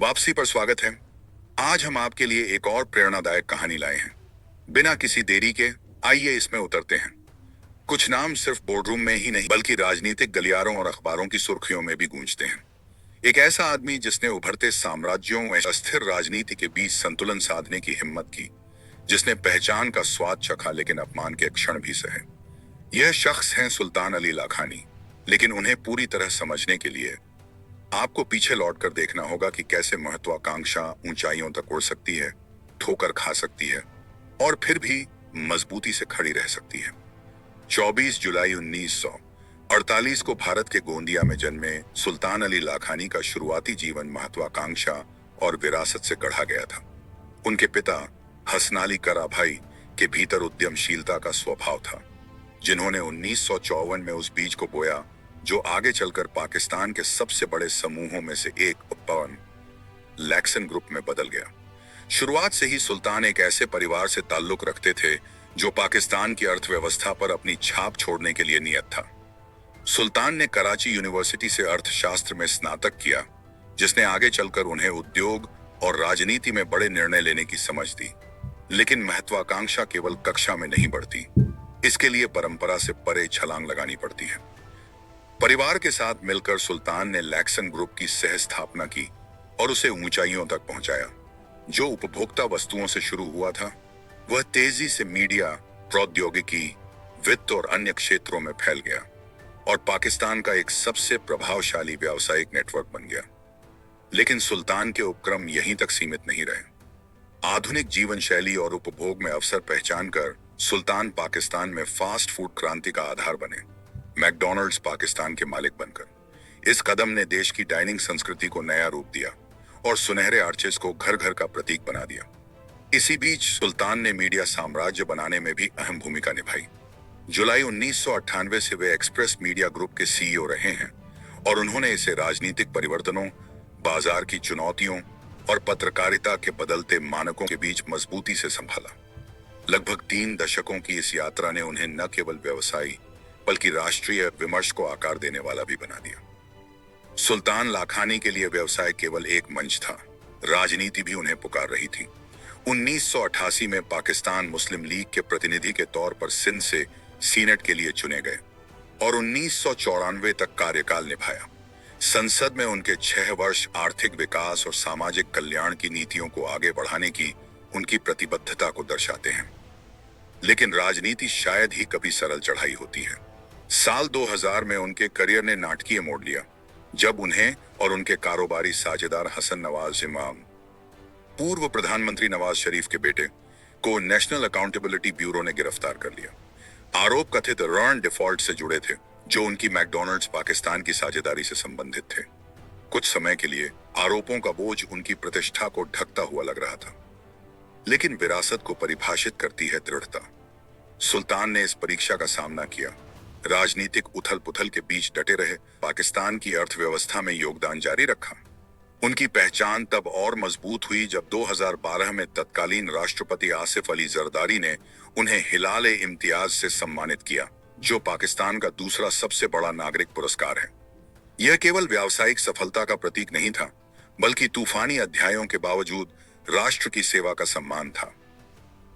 वापसी पर स्वागत है। आज हम आपके लिए एक और प्रेरणादायक कहानी लाए हैं। बिना किसी देरी के आइए इसमें उतरते हैं। कुछ नाम सिर्फ बोर्डरूम में ही नहीं बल्कि राजनीतिक गलियारों और अखबारों की सुर्खियों में भी गूंजते हैं। एक ऐसा आदमी जिसने उभरते साम्राज्यों व अस्थिर राजनीति के बीच संतुलन साधने की हिम्मत की, जिसने पहचान का स्वाद चखा लेकिन अपमान के क्षण भी सहे। यह शख्स हैं सुल्तान अली लाखानी। लेकिन उन्हें पूरी तरह समझने के लिए आपको पीछे लौटकर देखना होगा कि कैसे महत्वाकांक्षा ऊंचाइयों तक उड़ सकती है, ठोकर खा सकती है और फिर भी मजबूती से खड़ी रह सकती है। 24 जुलाई 1948 को भारत के गोंदिया में जन्मे सुल्तान अली लाखानी का शुरुआती जीवन महत्वाकांक्षा और विरासत से गढ़ा गया था। उनके पिता हसन अली कराभाई के भीतर उद्यमशीलता का स्वभाव था, जिन्होंने 1954 में उस बीज को बोया जो आगे चलकर पाकिस्तान के सबसे बड़े समूहों में से एक उपवन लैक्सन ग्रुप में बदल गया। शुरुआत से ही सुल्तान एक ऐसे परिवार से ताल्लुक रखते थे जो पाकिस्तान की अर्थव्यवस्था पर अपनी छाप छोड़ने के लिए नियत था। सुल्तान ने कराची यूनिवर्सिटी से अर्थशास्त्र में स्नातक किया, जिसने आगे चलकर उन्हें उद्योग और राजनीति में बड़े निर्णय लेने की समझ दी। लेकिन महत्वाकांक्षा केवल कक्षा में नहीं बढ़ती, इसके लिए परंपरा से परे छलांग लगानी पड़ती है। परिवार के साथ मिलकर सुल्तान ने लैक्सन ग्रुप की सह स्थापना की और उसे ऊंचाइयों तक पहुंचाया। जो उपभोक्ता वस्तुओं से शुरू हुआ था, वह तेजी से मीडिया, प्रौद्योगिकी, वित्त और अन्य क्षेत्रों में फैल गया और पाकिस्तान का एक सबसे प्रभावशाली व्यावसायिक नेटवर्क बन गया। लेकिन सुल्तान के उपक्रम यहीं तक सीमित नहीं रहे। आधुनिक जीवन शैली और उपभोग में अवसर पहचान कर सुल्तान पाकिस्तान में फास्ट फूड क्रांति का आधार बने। मैकडॉनल्ड्स पाकिस्तान के मालिक बनकर इस कदम ने देश की डाइनिंग संस्कृति को नया रूप दिया और सुनहरे आर्चेस को घर घर का प्रतीक बना दिया। इसी बीच सुल्तान ने मीडिया साम्राज्य बनाने में भी अहम भूमिका निभाई। जुलाई 1998 से वे एक्सप्रेस मीडिया ग्रुप के सीईओ रहे हैं और उन्होंने इसे राजनीतिक परिवर्तनों, बाजार की चुनौतियों और पत्रकारिता के बदलते मानकों के बीच मजबूती से संभाला। लगभग 3 दशकों की इस यात्रा ने उन्हें न केवल व्यवसायी बल्कि राष्ट्रीय विमर्श को आकार देने वाला भी बना दिया। सुल्तान लाखानी के लिए व्यवसाय केवल एक मंच था, राजनीति भी उन्हें पुकार रही थी। 1988 में पाकिस्तान मुस्लिम लीग के प्रतिनिधि के तौर पर सिंध से सीनेट के लिए चुने गए और 1994 तक कार्यकाल निभाया। संसद में उनके 6 वर्ष आर्थिक विकास और सामाजिक कल्याण की नीतियों को आगे बढ़ाने की उनकी प्रतिबद्धता को दर्शाते हैं। लेकिन राजनीति शायद ही कभी सरल चढ़ाई होती है। साल 2000 में उनके करियर ने नाटकीय मोड़ लिया, जब उन्हें और उनके कारोबारी साझेदार हसन नवाज इमाम, पूर्व प्रधानमंत्री नवाज शरीफ के बेटे, को नेशनल अकाउंटेबिलिटी ब्यूरो ने गिरफ्तार कर लिया। आरोप कथित ऋण डिफॉल्ट से जुड़े थे, जो उनकी मैकडॉनल्ड्स पाकिस्तान की साझेदारी से संबंधित थे। कुछ समय के लिए आरोपों का बोझ उनकी प्रतिष्ठा को ढकता हुआ लग रहा था, लेकिन विरासत को परिभाषित करती है दृढ़ता। सुल्तान ने इस परीक्षा का सामना किया, राजनीतिक उथल पुथल के बीच डटे रहे, पाकिस्तान की अर्थव्यवस्था में योगदान जारी रखा। उनकी पहचान तब और मजबूत हुई जब 2012 में तत्कालीन राष्ट्रपति आसिफ अली जरदारी ने उन्हें हिलाल-ए इम्तियाज से सम्मानित किया, जो पाकिस्तान का दूसरा सबसे बड़ा नागरिक पुरस्कार है। यह केवल व्यावसायिक सफलता का प्रतीक नहीं था, बल्कि तूफानी अध्यायों के बावजूद राष्ट्र की सेवा का सम्मान था।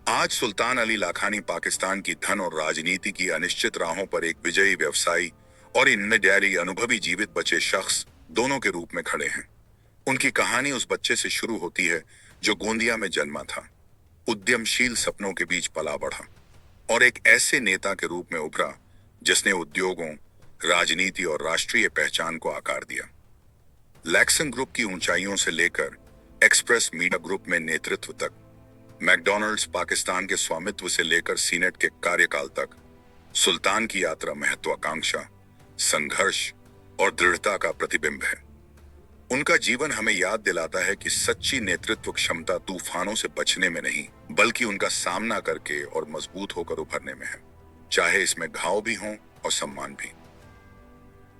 आज सुल्तान अली लाखानी पाकिस्तान की धन और राजनीति की अनिश्चित राहों पर एक विजयी व्यवसायी और इन्मेडियरी अनुभवी जीवित बचे शख्स दोनों के रूप में खड़े हैं। उनकी कहानी उस बच्चे से शुरू होती है जो गोंदिया में जन्मा था, उद्यमशील सपनों के बीच पला बढ़ा और एक ऐसे नेता के रूप में उभरा जिसने उद्योगों, राजनीति और राष्ट्रीय पहचान को आकार दिया। लैक्सन ग्रुप की ऊंचाइयों से लेकर एक्सप्रेस मीडिया ग्रुप में नेतृत्व तक, मैकडॉनल्ड्स पाकिस्तान के स्वामित्व से लेकर सीनेट के कार्यकाल तक, सुल्तान की यात्रा महत्वाकांक्षा, संघर्ष और दृढ़ता का प्रतिबिंब है। उनका जीवन हमें याद दिलाता है कि सच्ची नेतृत्व क्षमता तूफानों से बचने में नहीं, बल्कि उनका सामना करके और मजबूत होकर उभरने में है, चाहे इसमें घाव भी हों और सम्मान भी।